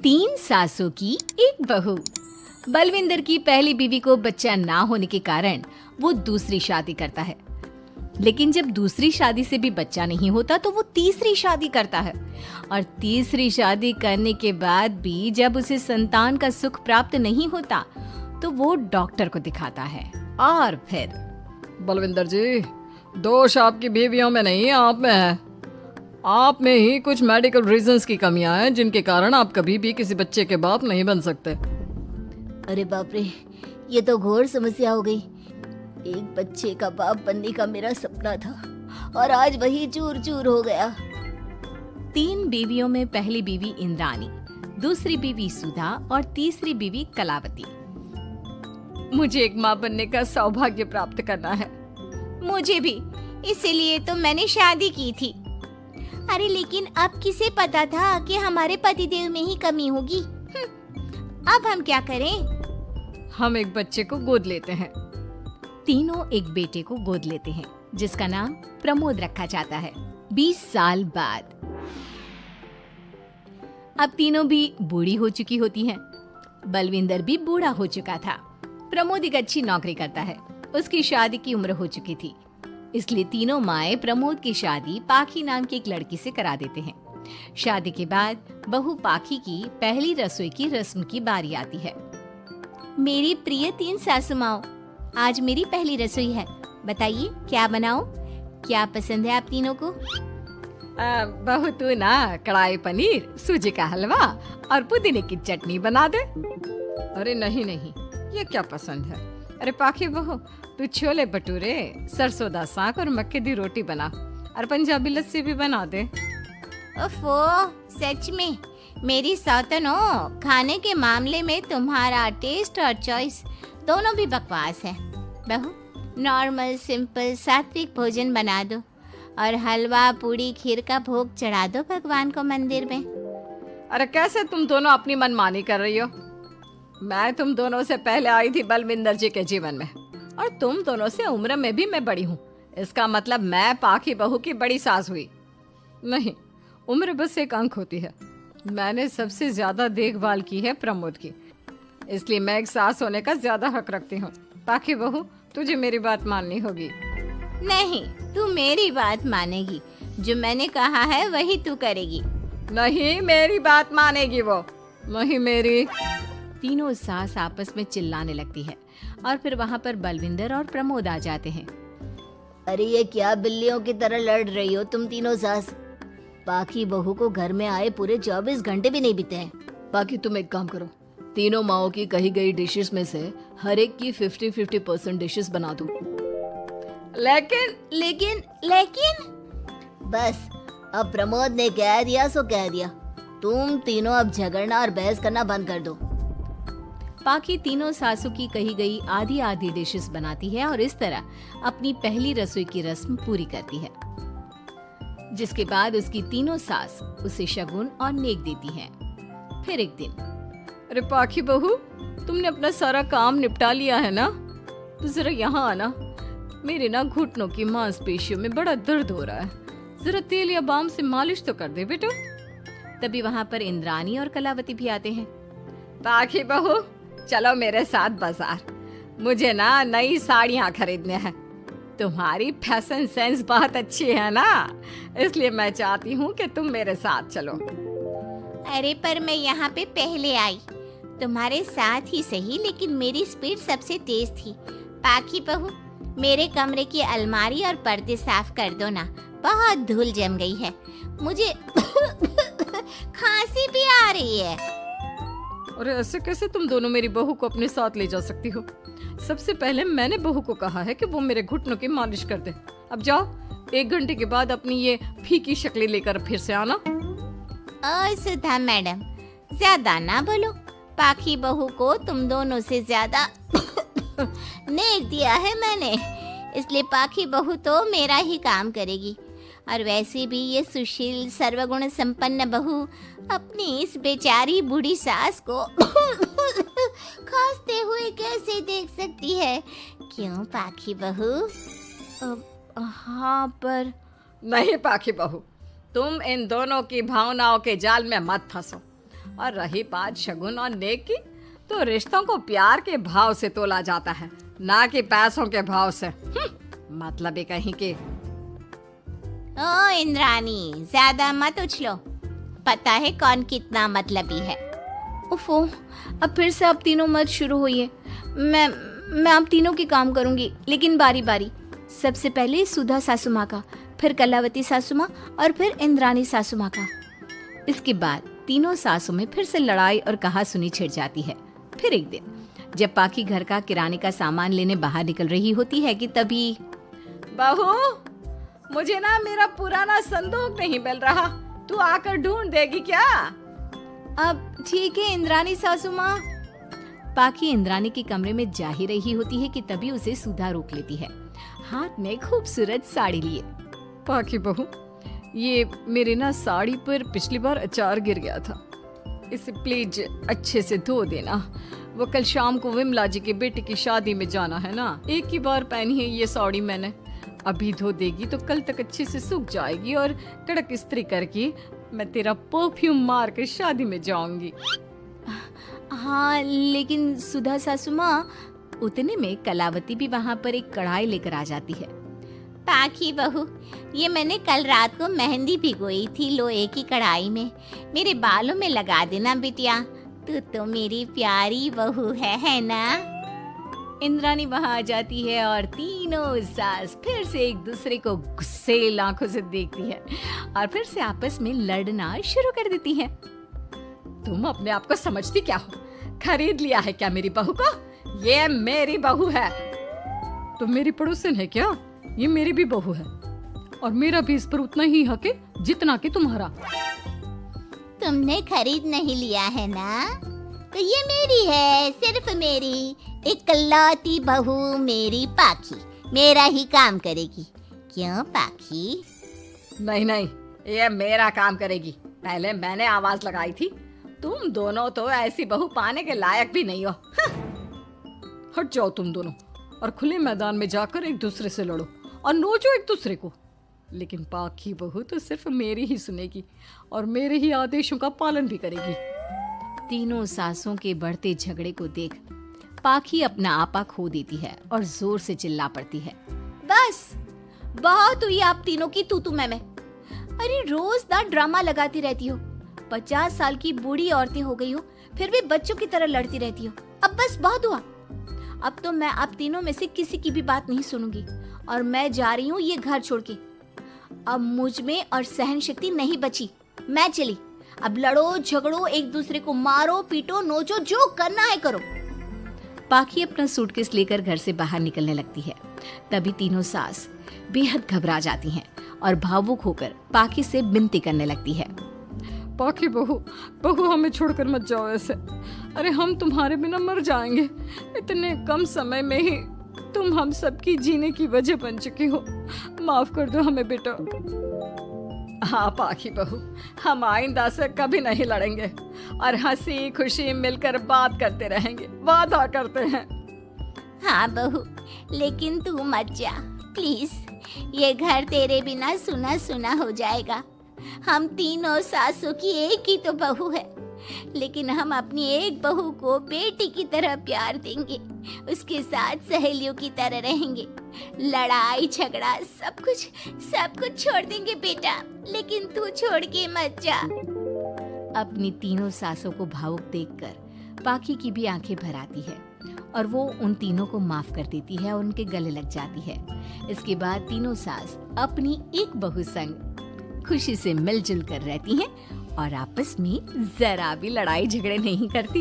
तीन सासों की एक बहू। बलविंदर की पहली बीवी को बच्चा ना होने के कारण वो दूसरी शादी करता है, लेकिन जब दूसरी शादी से भी बच्चा नहीं होता तो वो तीसरी शादी करता है। और तीसरी शादी करने के बाद भी जब उसे संतान का सुख प्राप्त नहीं होता तो वो डॉक्टर को दिखाता है और फिर बलविंदर जी, दोष आपकी बीवियों में नहीं, आप में है। आप में ही कुछ मेडिकल रीजंस की कमियां हैं जिनके कारण आप कभी भी किसी बच्चे के बाप नहीं बन सकते। अरे बाप रे, ये तो घोर समस्या हो गई। एक बच्चे का बाप बनने का मेरा सपना था और आज वही चूर चूर हो गया। तीन बीवियों में पहली बीवी इंद्राणी, दूसरी बीवी सुधा और तीसरी बीवी कलावती। मुझे एक माँ बनने का सौभाग्य प्राप्त करना है। मुझे भी, इसीलिए तो मैंने शादी की थी। अरे लेकिन अब किसे पता था कि हमारे पतिदेव में ही कमी होगी। अब हम क्या करें? हम एक बच्चे को गोद लेते हैं। तीनों एक बेटे को गोद लेते हैं जिसका नाम प्रमोद रखा जाता है। 20 साल बाद अब तीनों भी बूढ़ी हो चुकी होती हैं। बलविंदर भी बूढ़ा हो चुका था। प्रमोद एक अच्छी नौकरी करता है। उसकी शादी की उम्र हो चुकी थी, इसलिए तीनों माएं प्रमोद की शादी पाखी नाम की एक लड़की से करा देते हैं। शादी के बाद बहू पाखी की पहली रसोई की रस्म की बारी आती है। मेरी प्रिय तीन सासू माओ, आज मेरी पहली रसोई है। बताइए क्या बनाऊं? क्या पसंद है आप तीनों को? बहू तू ना कढ़ाई पनीर, सूजी का हलवा और पुदीने की चटनी बना दे। अरे नहीं नहीं, ये क्या पसंद है। अरे पाखी बहू, तू छोले भटूरे, सरसों दा साग और मक्के दी रोटी बना और पंजाबी लस्सी भी बना दे। ओफो, सच में मेरी सौतनो, खाने के मामले में तुम्हारा टेस्ट और चॉइस दोनों भी बकवास है। बहू, नॉर्मल सिंपल सात्विक भोजन बना दो और हलवा पूड़ी खीर का भोग चढ़ा दो भगवान को मंदिर में। अरे कैसे तुम दोनों अपनी मनमानी कर रही हो? मैं तुम दोनों से पहले आई थी बलविंदर जी के जीवन में, और तुम दोनों से उम्र में भी मैं बड़ी हूँ। इसका मतलब मैं पाखी बहू की बड़ी सास हुई? नहीं, उम्र बस एक अंक होती है। मैंने सबसे ज्यादा देखभाल की है प्रमोद की, इसलिए मैं एक सास होने का ज्यादा हक रखती हूँ। पाखी बहू, तुझे मेरी बात माननी होगी। नहीं, तू मेरी बात मानेगी। जो मैंने कहा है वही तू करेगी। नहीं, मेरी बात मानेगी वो। नहीं मेरी। तीनों सास आपस में चिल्लाने लगती है और फिर वहाँ पर बलविंदर और प्रमोद आ जाते हैं। अरे ये क्या बिल्लियों की तरह लड़ रही हो तुम तीनों सास? पाखी बहू को घर में आए पूरे 24 घंटे भी नहीं बीते हैं। बाकी तुम एक काम करो, तीनों माओं की कही गई डिशेस में से हर एक की 50-50% डिशेस बना दो। लेकिन लेकिन लेकिन बस, अब प्रमोद ने कह दिया सो कह दिया। तुम तीनों अब झगड़ना और बहस करना बंद कर दो। पाखी तीनों सासू की कही गई आधी आधी डिशेस बनाती है और इस तरह अपनी पहली रसोई की रस्म पूरी करती है, जिसके बाद उसकी तीनों सास उसे शगुन और नेक देती हैं। फिर एक दिन, अरे पाखी बहू, तुमने अपना सारा काम निपटा लिया है ना? तो जरा यहाँ आना। मेरे ना घुटनों की मांसपेशियों में बड़ा दर्द हो रहा है। जरा तेल या बाम से मालिश तो कर दे बेटा। तभी वहाँ पर इंद्राणी और कलावती भी आते हैं। पाखी बहू, चलो मेरे साथ बाजार। मुझे ना नई साड़ियाँ खरीदने हैं। तुम्हारी फैशन सेंस बहुत अच्छी है ना, इसलिए मैं चाहती हूँ कि तुम मेरे साथ चलो। अरे पर मैं यहाँ पे पहले आई, तुम्हारे साथ ही सही, लेकिन मेरी स्पीड सबसे तेज थी। पाखी बहू, मेरे कमरे की अलमारी और पर्दे साफ कर दो ना, बहुत धूल जम गई है। मुझे खांसी भी आ रही है। अरे ऐसे कैसे तुम दोनों मेरी बहू को अपने साथ ले जा सकती हो? सबसे पहले मैंने बहू को कहा है कि वो मेरे घुटनों की मालिश कर दे। अब जाओ, 1 घंटे के बाद अपनी ये फीकी शक्लें लेकर फिर से आना। सुधा मैडम, ज्यादा ना बोलो। पाखी बहू को तुम दोनों से ज्यादा नेक दिया है मैंने, इसलिए पाखी बहू तो मेरा ही काम करेगी। और वैसे भी ये सुशील सर्वगुण संपन्न बहू अपनी इस बेचारी बूढ़ी सास को खांसते हुए कैसे देख सकती है? क्यों पाखी बहू? हाँ, पर नहीं पाखी बहू, तुम इन दोनों की भावनाओं के जाल में मत फंसो। और रही बात शगुन और नेक की, तो रिश्तों को प्यार के भाव से तोला जाता है, ना कि पैसों के भाव से। मतलब ही कहीं के। ओ इंद्रानी, ज्यादा मत उछलो, पता है कौन कितना मतलबी है। उफो, अब फिर से आप तीनों मत शुरू होइए। मैं आप तीनों के काम करूंगी, लेकिन बारी बारी। सबसे पहले सुधा सासू माँ का, फिर कलावती सासू माँ और फिर इंद्रानी सासू माँ का। इसके बाद तीनों सासू में फिर से लड़ाई और कहासुनी छिड़ जाती है। फिर एक दिन जब पाखी घर का किराने का सामान लेने बाहर निकल रही होती है कि तभी बहू, मुझे ना मेरा पुराना संदूक नहीं मिल रहा, तू आकर ढूंढ देगी क्या? अब ठीक है इंद्रानी सासू माँ। पाखी इंद्रानी के कमरे में जा ही रही होती है कि तभी उसे सुधा रोक लेती है, हाथ में खूबसूरत साड़ी लिए। पाखी बहू, ये मेरे ना साड़ी पर पिछली बार अचार गिर गया था, इसे प्लीज अच्छे से धो देना। वो कल शाम को विमला जी के बेटे की शादी में जाना है ना, एक ही बार पहनी है ये साड़ी मैंने। अभी धो देगी तो कल तक अच्छे से सूख जाएगी और कड़क इस्त्री करके मैं तेरा परफ्यूम मार कर शादी में जाऊंगी। हाँ, लेकिन सुधा सासू माँ। उतने में कलावती भी वहाँ पर एक कढ़ाई लेकर आ जाती है। पाखी बहू, ये मैंने कल रात को मेहंदी भिगोई थी लोहे की कढ़ाई में, मेरे बालों में लगा देना बिटिया, तू तो मेरी प्यारी बहू है ना? इंद्रानी वहाँ आ जाती है और तीनों सास फिर से एक दूसरे को गुस्से आंखों से देखती है और फिर से आपस में लड़ना शुरू कर देती है। तुम अपने आप को समझती क्या हो? खरीद लिया है क्या मेरी बहू को? ये मेरी बहू है। तुम मेरी पड़ोसन है क्या? ये मेरी भी बहू है और मेरा भी इस पर उतना ही हक है जितना कि तुम्हारा। तुमने खरीद नहीं लिया है ना, तो ये मेरी है, सिर्फ मेरी, इकलौती बहू मेरी पाखी, मेरा ही काम करेगी। क्यों पाखी? नहीं नहीं, ये मेरा काम करेगी। पहले मैंने आवाज लगाई थी। तुम दोनों तो ऐसी बहू पाने के लायक भी नहीं हो। हट जाओ तुम दोनों और खुले मैदान में जाकर एक दूसरे से लड़ो और नोचो एक दूसरे को। लेकिन पाखी बहू तो सिर्फ मेरी ही सुनेगी और मेरे ही आदेशों का पालन भी करेगी। तीनों सासों के बढ़ते झगड़े को देख पाखी अपना आपा खो देती है और जोर से चिल्ला पड़ती है। बस बहुत हुई आप तीनों की तू मैं। अरे रोज ना ड्रामा लगाती रहती हो, 50 साल की बूढ़ी औरतें हो गई हो, फिर भी बच्चों की तरह लड़ती रहती हो। अब बस बहुत हुआ। अब तो मैं आप तीनों में से किसी की भी बात नहीं सुनूंगी और मैं जा रही हूँ ये घर छोड़ के। अब मुझ में और सहन शक्ति नहीं बची, मैं चली। अब लड़ो झगड़ो, एक दूसरे को मारो पीटो नोचो, जो करना है करो। पाखी अपना सूटकेस लेकर घर से बाहर निकलने लगती है। तभी तीनों सास बेहद घबरा जाती हैं और भावुक होकर पाखी से विनती करने लगती है। पाखी बहू हमें छोड़कर मत जाओ ऐसे। अरे हम तुम्हारे बिना मर जाएंगे। इतने कम समय में ही तुम हम सबकी जीने की वजह बन चुकी हो। माफ कर दो हमें बेटा। हाँ पाखी बहू, हम आइंदा से कभी नहीं लड़ेंगे और हंसी खुशी मिलकर बात करते रहेंगे, वादा करते हैं। हाँ बहू, लेकिन तू मत जा प्लीज, ये घर तेरे बिना सुना सुना हो जाएगा। हम तीनों सासों की एक ही तो बहू है, लेकिन हम अपनी एक बहू को बेटी की तरह प्यार देंगे, उसके साथ सहेलियों की तरह रहेंगे। लड़ाई झगड़ा सब कुछ छोड़ देंगे बेटा, लेकिन तू छोड़ के मत जा। अपनी तीनों सासों को भावुक देखकर पाखी की भी आंखें भर आती है और वो उन तीनों को माफ कर देती है और उनके गले लग जाती है। इसके बाद तीनों सास अपनी एक बहू संग खुशी से मिलजुल कर रहती हैं और आपस में जरा भी लड़ाई झगड़े नहीं करती।